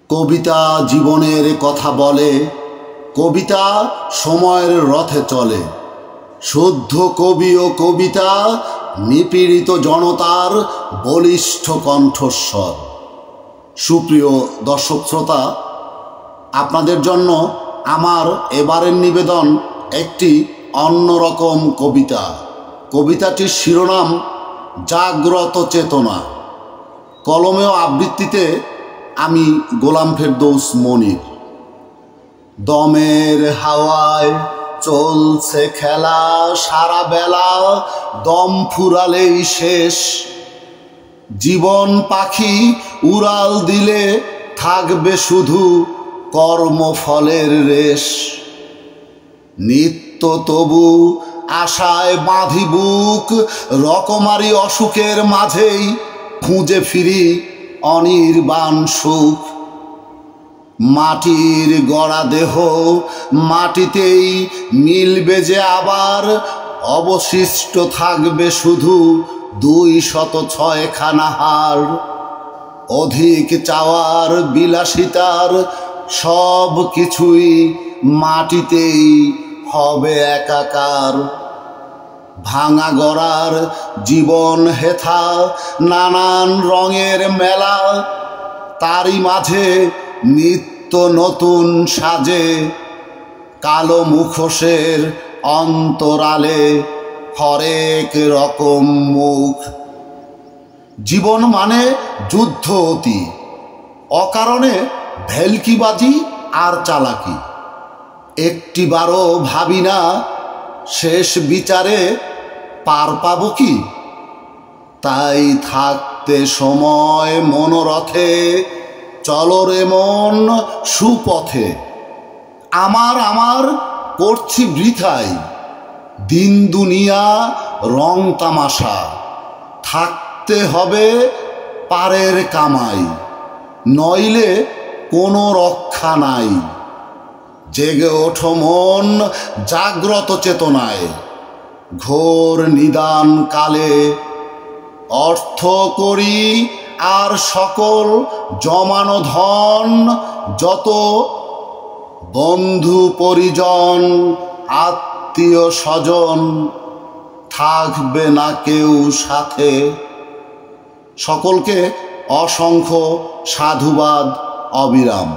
কবিতা জীবনের কথা বলে, কবিতা সময়ের রথে চলে। শুদ্ধ কবি ও কবিতা নিপীড়িত জনতার বলিষ্ঠ কণ্ঠস্বর। সুপ্রিয় দর্শক শ্রোতা, আপনাদের জন্য আমার এবারের নিবেদন একটি অন্যরকম কবিতা। কবিতাটির শিরোনাম জাগ্রত চেতনা। কলমেও আবৃত্তিতে আমি গোলাম ফেরদৌস মনির। দমের হাওয়ায় চলছে খেলা সারা বেলা, দম ফুরালেই শেষ। জীবন পাখি উড়াল দিলে থাকবে শুধু কর্মফলের রেশ। নিত্য তবু আশায় বাঁধি বুক, রকমারি অসুখের মাঝেই খুঁজে ফিরি অনির্বাণ সুখ। মাটির গড়া দেহ মাটিতেই মিলবে যে আবার, অবশিষ্ট থাকবে শুধু 206 হাড়। অধিক চাওয়ার বিলাসিতার সব কিছুই মাটিতেই হবে একাকার। ভাঙা গড়ার জীবন হেথা নানান রঙের মেলা, তারই মাঝে নিত্য নতুন সাজে কালো মুখোশের অন্তরালে হরেক রকম মুখ। জীবন মানে যুদ্ধ অতি, অকারণে ভেলকিবাজি আর চালাকি। একটিবারও ভাবি না শেষ বিচারে পার পাব কি। তাই থাকতে সময় মনোরথে চলো রে মন সুপথে। আমার করছি বৃথাই দিন দুনিয়া রং তামাশা। থাকতে হবে পারের কামাই, নইলে কোনো রক্ষা নাই। জেগে ওঠো মন জাগ্রত চেতনায়, ঘোর নিদান কালে অর্থ করি আর সকল জমানো ধন, যত বন্ধু পরিজন আত্মীয় স্বজন থাকবে না কেউ সাথে। সকলকে অসংখ্য সাধুবাদ অবিরাম।